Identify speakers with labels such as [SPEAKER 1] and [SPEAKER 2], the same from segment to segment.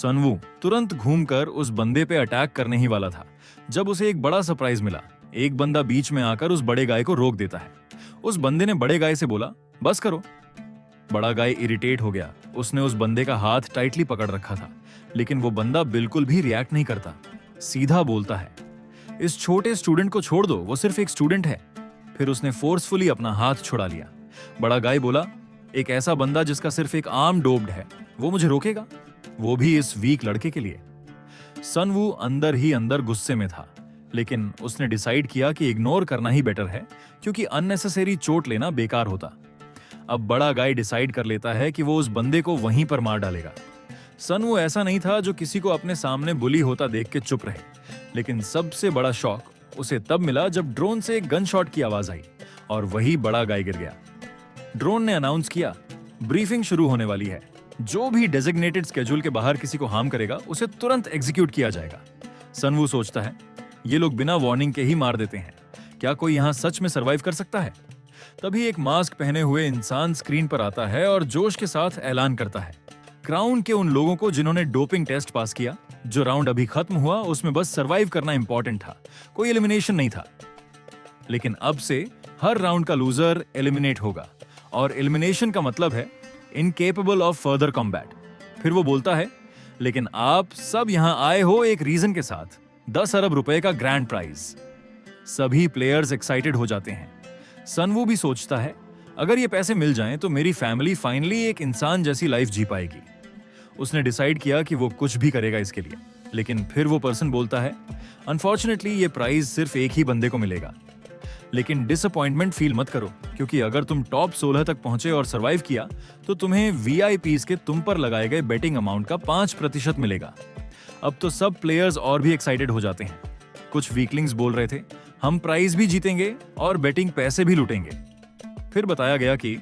[SPEAKER 1] सनवू तुरंत घूमकर उस बंदे पे अटैक करने ही वाला था जब उसे एक बड़ा सरप्राइज मिला। एक बंदा बीच में आकर उस बड़े गाय को रोक देता है। उस बंदे ने बड़े गाय से बोला, बस करो। बड़ा गाय इरिटेट हो गया। उसने उस बंदे का हाथ टाइटली पकड़ रखा था, लेकिन वो बंदा बिल्कुल भी रिएक्ट नहीं करता। सीधा बोलता है, इस छोटे स्टूडेंट को छोड़ दो, वो सिर्फ एक स्टूडेंट है। फिर उसने फोर्सफुली अपना हाथ छुड़ा लिया। बड़ा गाय बोला, एक ऐसा बंदा जिसका सिर्फ एक आर्म डोप्ड है, वो मुझे रोकेगा, वो भी इस वीक लड़के के लिए। सनवू अंदर ही अंदर गुस्से में था, लेकिन उसने डिसाइड किया कि इग्नोर करना ही बेटर है, क्योंकि अननेसेसरी चोट लेना बेकार होता। अब बड़ा गाय डिसाइड कर लेता है कि वो उस बंदे को वहीं पर मार डालेगा। सनवू ऐसा नहीं था जो किसी को अपने सामने बुली होता देख के चुप रहे, लेकिन सबसे बड़ा शॉक उसे तब मिला जब ड्रोन से एक गन शॉट की आवाज आई और वही बड़ा गाय गिर गया। ड्रोन ने अनाउंस किया, ब्रीफिंग शुरू होने वाली है। जो भी डेजिग्नेटेड स्केड्यूल के बाहर किसी को हार्म करेगा उसे तुरंत एग्जीक्यूट किया जाएगा। सनवू सोचता है, ये लोग बिना वार्निंग के ही मार देते हैं, क्या कोई यहां सच में सरवाइव कर सकता है? तभी एक मास्क पहने हुए इंसान स्क्रीन पर आता है और जोश के साथ ऐलान करता है, क्राउन के उन लोगों को जिन्होंने डोपिंग टेस्ट पास किया। जो राउंड अभी खत्म हुआ उसमें बस सरवाइव करना इंपॉर्टेंट था, कोई एलिमिनेशन नहीं था। लेकिन अब से हर राउंड का लूजर एलिमिनेट होगा, और एलिमिनेशन का मतलब है इनकेपेबल ऑफ फर्दर कॉम्बैट। फिर वो बोलता है, लेकिन आप सब यहां आए हो एक रीजन के साथ, 10 अरब रुपए का ग्रैंड प्राइज। सभी प्लेयर्स एक्साइटेड हो जाते हैं। सनवू भी सोचता है, अगर ये पैसे मिल जाएं तो मेरी फैमिली फाइनली एक इंसान जैसी लाइफ जी पाएगी। उसने डिसाइड किया कि वो कुछ भी करेगा इसके लिए, लेकिन फिर वो पर्सन बोलता है, अनफॉर्चुनेटली ये प्राइज सिर्फ एक ही बंदे को मिलेगा। लेकिन डिसअपॉइंटमेंट फील मत करो, क्योंकि अगर तुम टॉप 16 तक पहुंचे और सरवाइव किया तो तुम्हें वीआईपीज के तुम पर लगाए गए बेटिंग अमाउंट का 5% मिलेगा। अब तो सब प्लेयर्स और भी एक्साइटेड हो जाते हैं। कुछ वीकलिंग्स बोल रहे थे, हम प्राइज भी जीतेंगे और बेटिंग पैसे भी लूटेंगे। फिर बताया गया कि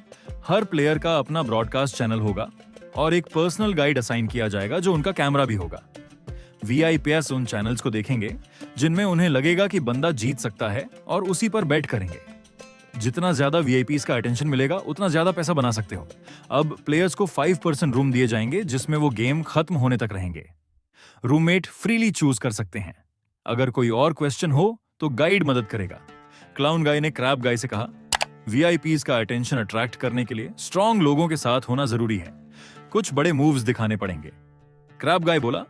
[SPEAKER 1] हर प्लेयर का अपना ब्रॉडकास्ट चैनल होगा और एक पर्सनल गाइड असाइन किया जाएगा जो उनका कैमरा भी होगा। वीआईपीएस उन चैनल्स को देखेंगे जिनमें उन्हें लगेगा कि बंदा जीत सकता है और उसी पर बेट करेंगे। जितना ज्यादा वीआईपीएस का अटेंशन मिलेगा उतना ज्यादा पैसा बना सकते हो। अब प्लेयर्स को 5% रूम दिए जाएंगे जिसमें वो गेम खत्म होने तक रहेंगे। रूममेट फ्रीली चूज कर सकते हैं। अगर कोई और क्वेश्चन हो तो गाइड मदद करेगा। क्लाउन गाय ने क्रैब गाय से कहा, वीआईपीज का अटेंशन अट्रैक्ट करने के लिए स्ट्रॉन्ग लोगों के साथ होना जरूरी है, कुछ बड़े मूव्स दिखाने पड़ेंगे। क्रैब गाय बोला,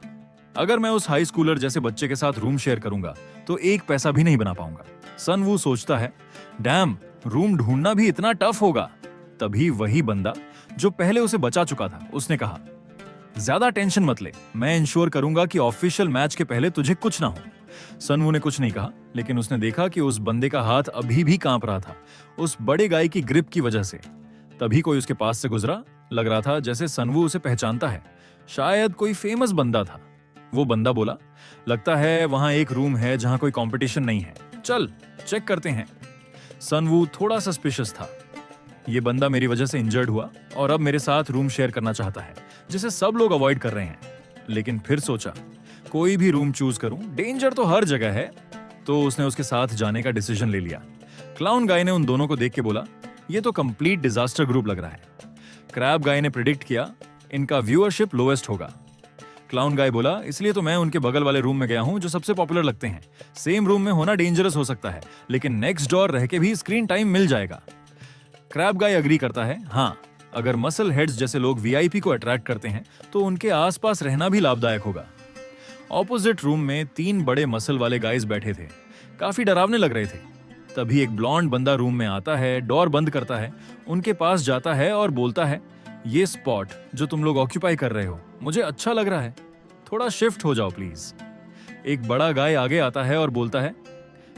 [SPEAKER 1] अगर मैं उस हाई स्कूलर जैसे बच्चे के साथ रूम शेयर करूंगा तो एक पैसा भी नहीं बना पाऊंगा। सनवू सोचता है, डैम, रूम ढूंढना भी इतना टफ होगा। तभी वही बंदा जो पहले उसे बचा चुका था, उसने कहा, ज्यादा टेंशन मत ले, मैं इंश्योर करूंगा कि ऑफिशियल मैच के पहले तुझे कुछ ना हो। सनवू ने कुछ नहीं कहा, लेकिन उसने देखा कि उस बंदे का हाथ अभी भी कांप रहा था, उस बड़े गाय की ग्रिप की वजह से। तभी कोई उसके पास से गुजरा, लग रहा था जैसे सनवू उसे पहचानता है, शायद कोई फेमस बंदा था। वो बंदा बोला, लगता है वहां एक रूम है जहां कोई कंपटीशन नहीं है, चल चेक करते हैं। सनवू थोड़ा सस्पिशियस था, ये बंदा मेरी वजह से इंजर्ड हुआ और अब मेरे साथ रूम शेयर करना चाहता है, जिसे सब लोग अवॉइड कर रहे हैं। लेकिन फिर सोचा, कोई भी रूम चूज करूं, डेंजर तो हर जगह है, तो उसने उसके साथ जाने का डिसीजन ले लिया। क्लाउन गाय ने उन दोनों को देख के बोला, ये तो कंप्लीट डिजास्टर ग्रुप लग रहा है। क्रैब गाय ने प्रिडिक्ट किया, इनका व्यूअरशिप लोएस्ट होगा। क्लाउन गाय बोला, इसलिए तो मैं उनके बगल वाले रूम में गया हूं जो सबसे पॉपुलर लगते हैं। सेम रूम में होना डेंजरस हो सकता है, लेकिन नेक्स्ट डोर रह के भी स्क्रीन टाइम मिल जाएगा। क्रैब गाय अग्री करता है, हाँ, अगर मसल हेड्स जैसे लोग वीआईपी को अट्रैक्ट करते हैं तो उनके आसपास रहना भी लाभदायक होगा। ऑपोजिट रूम में 3 बड़े मसल वाले गाइज बैठे थे, काफी डरावने लग रहे थे। तभी एक ब्लॉन्ड बंदा रूम में आता है, डोर बंद करता है, उनके पास जाता है और बोलता है, ये स्पॉट जो तुम लोग ऑक्यूपाई कर रहे हो मुझे अच्छा लग रहा है, थोड़ा शिफ्ट हो जाओ प्लीज। एक बड़ा गाय आगे आता है और बोलता है,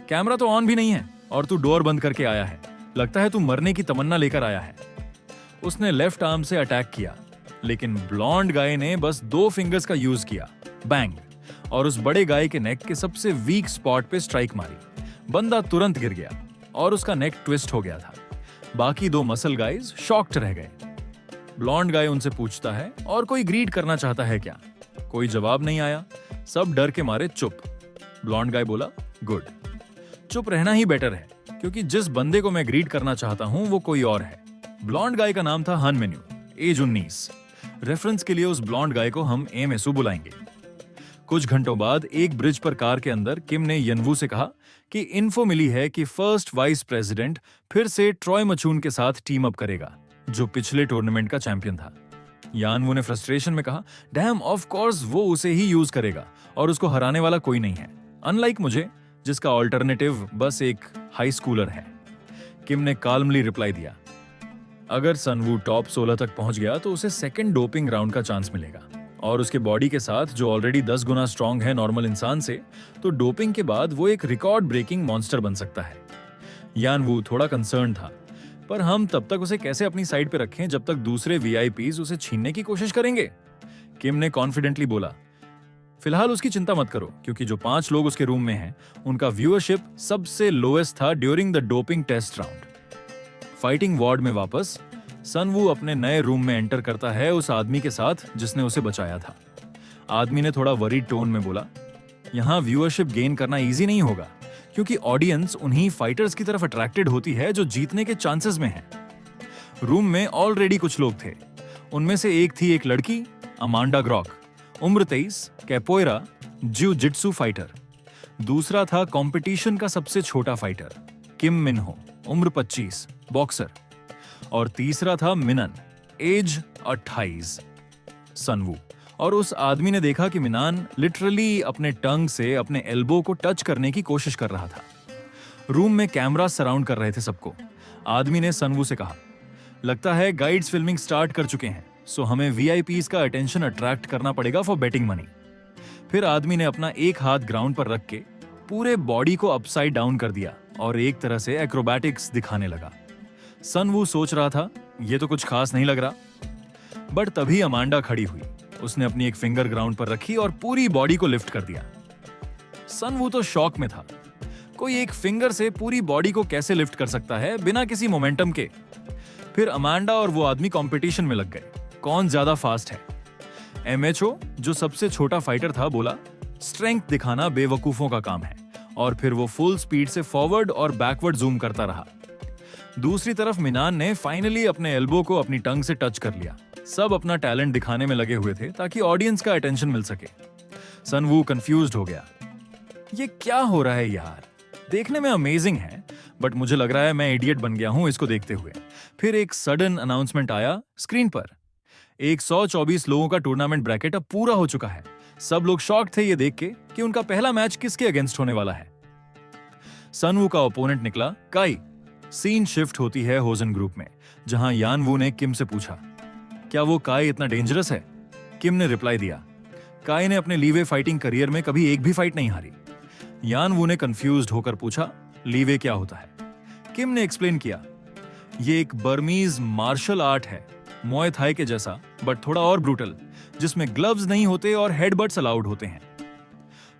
[SPEAKER 1] कैमरा तो ऑन भी नहीं है और तू डोर बंद करके आया है, लगता है तू मरने की तमन्ना लेकर आया है। उसने लेफ्ट आर्म से अटैक किया, लेकिन ब्लॉन्ड गाय ने बस 2 फिंगर्स का यूज किया, बैंग, और उस बड़े गाय के नेक के सबसे वीक स्पॉट पे स्ट्राइक मारी। बंदा तुरंत गिर गया और उसका नेक ट्विस्ट हो गया था। बाकी 2 मसल गाइज शॉक्ड रह गए। ब्लॉन्ड गाय उनसे पूछता है, और कोई ग्रीट करना चाहता है क्या? कोई जवाब नहीं आया, सब डर के मारे चुप। ब्लॉन्ड गाय बोला, गुड, चुप रहना ही बेटर है, क्योंकि जिस बंदे को मैं ग्रीट करना चाहता हूं वो कोई और है। ब्लॉन्ड गाय का नाम था हन मेन्यू, एज 19। रेफरेंस के लिए उस ब्लॉन्ड गाय को हम एमएसू बुलाएंगे। कुछ घंटों बाद एक ब्रिज पर कार के अंदर किम ने यनवू से कहा कि इन्फो मिली है कि फर्स्ट वाइस प्रेसिडेंट फिर से ट्रॉय मचून के साथ टीम अप करेगा, जो पिछले टूर्नामेंट का चैंपियन था। यानवू ने फ्रस्ट्रेशन में कहा, डैम, ऑफ कोर्स वो उसे ही यूज करेगा और उसको हराने वाला कोई नहीं है, अनलाइक मुझे जिसका ऑल्टरनेटिव बस एक हाई स्कूलर है। किम ने काल्मली रिप्लाई दिया, अगर सनवू टॉप 16 तक पहुंच गया तो उसे सेकंड डोपिंग राउंड का चांस मिलेगा, और उसके बॉडी के साथ जो ऑलरेडी 10 गुना स्ट्रांग है नॉर्मल इंसान से, तो डोपिंग के बाद वो एक रिकॉर्ड ब्रेकिंग मॉन्स्टर बन सकता है। यानवू थोड़ा कंसर्न था, पर हम तब तक उसे कैसे अपनी साइड पे रखें जब तक दूसरे वीआईपीज उसे छीनने की कोशिश करेंगे। किम ने कॉन्फिडेंटली बोला, फिलहाल उसकी चिंता मत करो, क्योंकि जो 5 लोग उसके रूम में हैं, उनका व्यूअरशिप सबसे लोएस्ट था during the doping test round. Fighting ward में वापस सनवू अपने नए रूम में एंटर करता है उस आदमी के साथ जिसने उसे बचाया था। आदमी ने थोड़ा वरीड टोन में बोला, यहाँ व्यूअरशिप गेन करना इजी नहीं होगा, क्योंकि ऑडियंस उन्हीं फाइटर्स की तरफ अट्रैक्टेड होती है जो जीतने के चांसेस में हैं। रूम में ऑलरेडी कुछ लोग थे। उनमें से एक थी एक लड़की, अमांडा ग्रॉक, उम्र 23, कैपोएरा जिउ जिट्सू फाइटर। दूसरा था कंपटीशन का सबसे छोटा फाइटर, किम मिनहो, उम्र 25, बॉक्सर। और तीसरा था मिनन, एज 28, सनवू। और उस आदमी ने देखा कि मिनान लिटरली अपने टंग से अपने एल्बो को टच करने की कोशिश कर रहा था। रूम में कैमरा सराउंड कर रहे थे सबको। आदमी ने सनवू से कहा, लगता है गाइड्स फिल्मिंग स्टार्ट कर चुके हैं, सो हमें वीआईपीज का अटेंशन अट्रैक्ट करना पड़ेगा फॉर बेटिंग मनी। फिर आदमी ने अपना एक हाथ ग्राउंड पर रख के पूरे बॉडी को अपसाइड डाउन कर दिया और एक तरह से एक्रोबैटिक्स दिखाने लगा। सनवू सोच रहा था, ये तो कुछ खास नहीं लग रहा। बट तभी अमांडा खड़ी हुई। उसने अपनी एक फिंगर ग्राउंड पर रखी और पूरी बॉडी को लिफ्ट कर दिया। सनवू तो शॉक में था। कोई एक फिंगर से पूरी बॉडी को कैसे लिफ्ट कर सकता है बिना किसी मोमेंटम के। फिर अमांडा और वो आदमी कंपटीशन में लग गए, कौन ज्यादा फास्ट है। एमएचओ, जो सबसे छोटा फाइटर था, बोला, स्ट्रेंथ दिखाना बेवकूफों का काम है, और फिर वो फुल स्पीड से फॉरवर्ड और बैकवर्ड जूम करता रहा। दूसरी तरफ मिनान ने फाइनली अपने एल्बो को अपनी टंग से टच कर लिया। सब अपना टैलेंट दिखाने में लगे हुए थे ताकि ऑडियंस का अटेंशन मिल सके। सनवू कंफ्यूज्ड हो गया, ये क्या हो रहा है यार, देखने में अमेजिंग है, बट मुझे लग रहा है मैं इडियट बन गया हूं इसको देखते हुए। फिर एक सडन अनाउंसमेंट आया स्क्रीन पर, 124 लोगों का टूर्नामेंट ब्रैकेट अब पूरा हो चुका है। सब लोग शॉक थे ये देख के कि उनका पहला मैच किसके अगेंस्ट होने वाला है। सनवू का ओपोनेंट निकला काई। सीन शिफ्ट होती है होजन ग्रुप में, जहां यानवू ने किम से पूछा, क्या वो काई इतना डेंजरस है? किम ने रिप्लाई दिया, काई ने अपने लीवे फाइटिंग करियर में कभी एक भी फाइट नहीं हारी। यानवू ने कंफ्यूज्ड होकर पूछा, लीवे क्या होता है? किम ने एक्सप्लेन किया, ये एक बर्मीज मार्शल आर्ट है, मुए थाई के जैसा, बट थोड़ा और ब्रूटल, जिसमें ग्लव्स नहीं होते और हेडबट्स अलाउड होते हैं।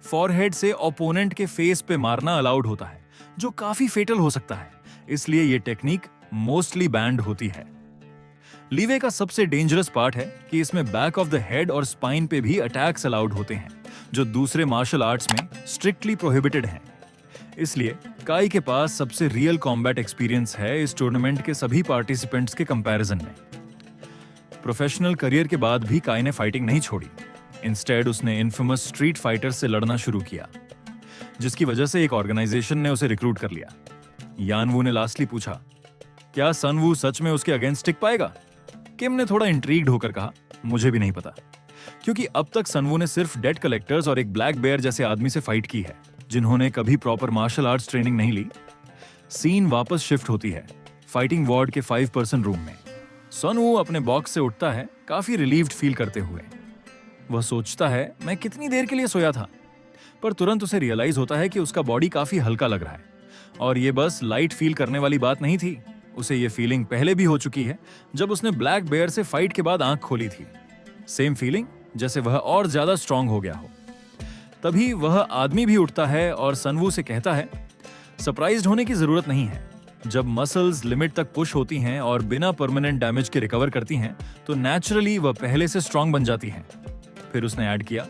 [SPEAKER 1] फॉरहेड से ओपोनेंट के फेस पे मारना अलाउड होता है, जो काफी फेटल हो सकता है, इसलिए ये टेक्निक मोस्टली बैंड होती है। लीवे का सबसे डेंजरस पार्ट है कि इसमें बैक ऑफ द हेड और स्पाइन पे भी अटैक्स अलाउड होते हैं, जो दूसरे मार्शल आर्ट्स में स्ट्रिक्टली प्रोहिबिटेड हैं। इसलिए काई के पास सबसे रियल कॉम्बैट एक्सपीरियंस है इस टूर्नामेंट के सभी पार्टिसिपेंट्स के कंपैरिजन में। प्रोफेशनल करियर के बाद भी काई ने फाइटिंग नहीं छोड़ी। इंस्टेड उसने इन्फेमस स्ट्रीट फाइटर से लड़ना शुरू किया, जिसकी वजह से एक ऑर्गेनाइजेशन ने उसे रिक्रूट कर लिया। यानवू ने लास्टली पूछा, क्या सनवू सच में उसके अगेंस्ट टिक पाएगा? किम ने थोड़ा इंट्रीग्ड होकर कहा, मुझे भी नहीं पता, क्योंकि अब तक सनवू ने सिर्फ डेट कलेक्टर्स और एक ब्लैक बेयर जैसे आदमी से फाइट की है, जिन्होंने कभी प्रॉपर मार्शल आर्ट्स ट्रेनिंग नहीं ली। सीन वापस शिफ्ट होती है फाइटिंग वार्ड के 5 पर्सन रूम में। सनवू अपने बॉक्स से उठता है, काफी रिलीव्ड फील करते हुए। वह सोचता है, मैं कितनी देर के लिए सोया था, पर तुरंत उसे रियलाइज होता है कि उसका बॉडी काफी हल्का लग रहा है। और ये बस लाइट फील करने वाली बात नहीं थी, उसे ये फीलिंग पहले भी हो चुकी है जब उसने ब्लैक बेयर से फाइट के बाद आंख खोली थी। सेम फीलिंग, जैसे वह और ज्यादा स्ट्रांग हो गया हो। तभी वह आदमी भी उठता है और सनवू से कहता है, सरप्राइज्ड होने की जरूरत नहीं है। जब मसल्स लिमिट तक पुश होती हैं और बिना परमानेंट डैमेज के रिकवर करती हैं, तो नेचुरली वह पहले से स्ट्रांग बन जाती हैं। फिर उसने ऐड किया,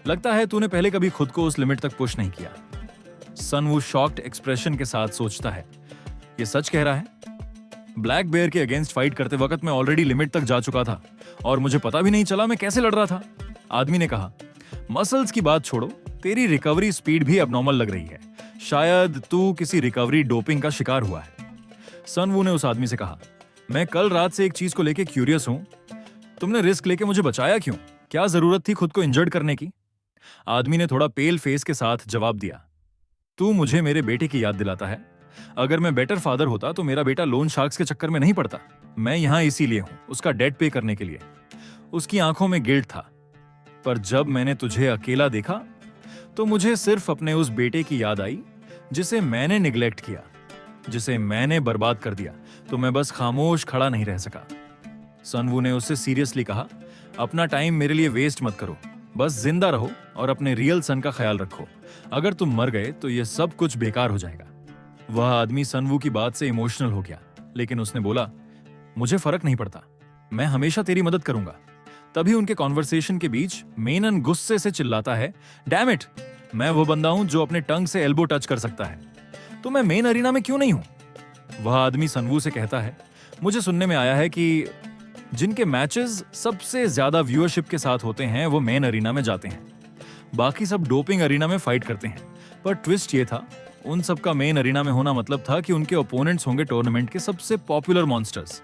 [SPEAKER 1] लगता है तूने पहले कभी खुद को उस लिमिट तक पुश नहीं किया। सनवू शॉक्ड एक्सप्रेशन के साथ सोचता है, ये सच कह रहा है? ब्लैक बेयर के अगेंस्ट फाइट करते वक्त मैं ऑलरेडी लिमिट तक जा चुका था और मुझे पता भी नहीं चला मैं कैसे लड़ रहा था। आदमी ने कहा, मसल्स की बात छोड़ो, तेरी रिकवरी स्पीड भी अबनॉर्मल लग रही है। शायद तू किसी रिकवरी डोपिंग का शिकार हुआ है। सन वू ने उस आदमी से कहा, मैं कल रात से एक चीज को लेके क्यूरियस हूं। तुमने रिस्क लेके मुझे बचाया क्यों? क्या जरूरत थी खुद को इंजर्ड करने की? आदमी ने थोड़ा पेल फेस के साथ जवाब दिया, तू मुझे मेरे बेटे की याद दिलाता है। अगर मैं बेटर फादर होता तो मेरा बेटा लोन शार्क्स के चक्कर में नहीं पड़ता। मैं यहां इसीलिए हूं, उसका डेट पे करने के लिए। उसकी आंखों में गिल्ट था, पर जब मैंने तुझे अकेला देखा तो मुझे सिर्फ अपने उस बेटे की याद आई जिसे मैंने निग्लेक्ट किया, जिसे मैंने बर्बाद कर दिया। तो मैं बस खामोश खड़ा नहीं रह सका। सनवू ने उससे सीरियसली कहा, अपना टाइम मेरे लिए वेस्ट मत करो, बस जिंदा रहो और अपने रियल सन का ख्याल रखो। अगर तुम मर गए तो यह सब कुछ बेकार हो जाएगा। वह आदमी सनवू की बात से इमोशनल हो गया, लेकिन उसने बोला, मुझे फर्क नहीं पड़ता, मैं हमेशा तेरी मदद करूंगा। तभी उनके कॉन्वर्सेशन के बीच मेनन गुस्से से चिल्लाता है, डैम इट, मैं वो बंदा हूं जो अपने टंग से एल्बो टच कर सकता है, तो मैं मेन अरीना में क्यों नहीं हूं? वह आदमी सनवू से कहता है, मुझे सुनने में आया है कि जिनके मैचेस सबसे ज्यादा व्यूअरशिप के साथ होते हैं वो मेन अरीना में जाते हैं, बाकी सब डोपिंग अरीना में फाइट करते हैं। पर ट्विस्ट ये था, उन सब का मेन अरीना में होना मतलब था कि उनके ओपोनेंट्स होंगे टूर्नामेंट के सबसे पॉपुलर मॉन्स्टर्स।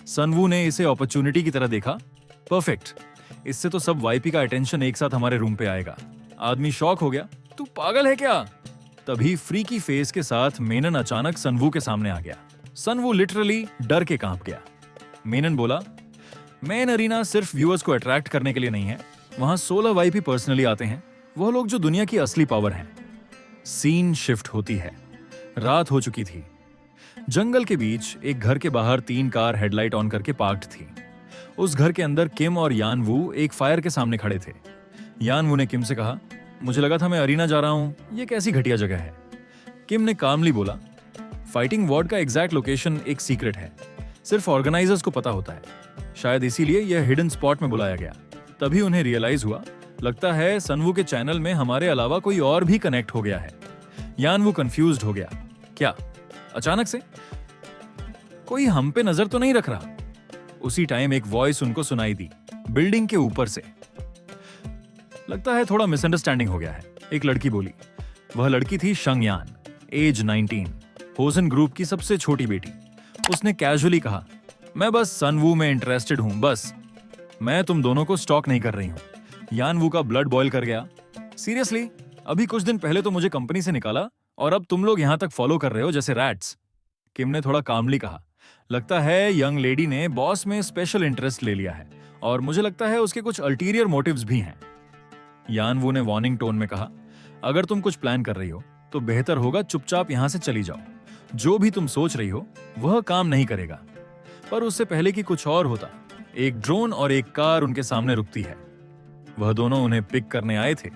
[SPEAKER 1] सनवू ने इसे अपॉर्चुनिटी की तरह देखा, परफेक्ट, इससे तो सब वाईपी का अटेंशन एक साथ हमारे रूम पे आएगा। आदमी शॉक हो गया, तू पागल है क्या? तभी फ्रीकी फेस के साथ मेनन अचानक सनवू के सामने आ गया। सनवू लिटरली डर के कांप गया। मेनन बोला, मेन अरीना सिर्फ व्यूअर्स को अट्रैक्ट करने के लिए नहीं है, वहां 16 वाईपी पर्सनली आते हैं, वो लोग जो दुनिया की असली पावर हैं। सीन शिफ्ट होती है। रात हो चुकी थी। जंगल के बीच एक घर के बाहर 3 कार हेडलाइट ऑन करके पार्क्ड थी। उस घर के अंदर किम और यान वू एक फायर के सामने खड़े थे। यान वू ने किम से कहा, मुझे लगा था मैं अरीना जा रहा हूं, ये कैसी घटिया जगह है। किम ने कामली बोला, फाइटिंग वॉर्ड का एग्जैक्ट लोकेशन एक सीक्रेट है, सिर्फ ऑर्गेनाइजर्स को पता होता है, शायद इसीलिए यह हिडन स्पॉट में बुलाया गया। तभी उन्हें रियलाइज हुआ, लगता है सनवू के चैनल में हमारे अलावा कोई और भी कनेक्ट हो गया है। यान वू कंफ्यूज्ड हो गया, क्या अचानक से कोई हम पे नजर तो नहीं रख रहा? उसी टाइम एक वॉइस उनको सुनाई दी बिल्डिंग के ऊपर से। लगता है थोड़ा मिसअंडरस्टैंडिंग हो गया है, एक लड़की बोली। वह लड़की थी शंगयान, एज 19, होसन ग्रुप की सबसे छोटी बेटी। उसने कैजुअली कहा, मैं बस सनवू में इंटरेस्टेड हूं, बस मैं तुम दोनों को स्टॉक नहीं कर रही हूं। यान वू का ब्लड बॉयल कर गया। सीरियसली, अभी कुछ दिन पहले तो मुझे कंपनी से निकाला और अब तुम लोग यहां तक फॉलो कर रहे हो जैसे रैट्स। किम ने थोड़ा कामली कहा, लगता है यंग लेडी ने बॉस में स्पेशल इंटरेस्ट ले लिया है और मुझे लगता है उसके कुछ अल्टीरियर मोटिव्स भी हैं। यान वू ने वार्निंग टोन में कहा, अगर तुम कुछ प्लान कर रही हो तो बेहतर होगा चुपचाप यहां से चली जाओ। जो भी तुम सोच रही हो वह काम नहीं करेगा। पर उससे पहले कि कुछ और होता, एक ड्रोन और एक कार उनके सामने रुकती है। वह दोनों उन्हें पिक करने आए थे,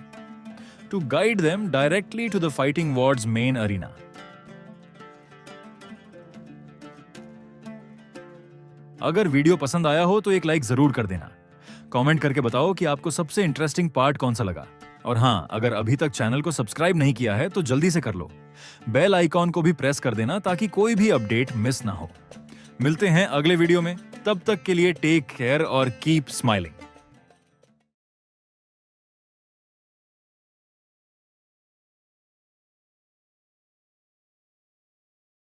[SPEAKER 1] to guide them directly to the fighting wards main arena. अगर वीडियो पसंद आया हो तो एक लाइक जरूर कर देना। कमेंट करके बताओ कि आपको सबसे इंटरेस्टिंग पार्ट कौन सा लगा। और हाँ, अगर अभी तक चैनल को सब्सक्राइब नहीं किया है तो जल्दी से कर लो। बेल आइकॉन को भी प्रेस कर देना ताकि कोई भी अपडेट मिस ना हो। मिलते हैं अगले वीडियो में, तब तक के लिए टेक केयर और कीप स्माइलिंग।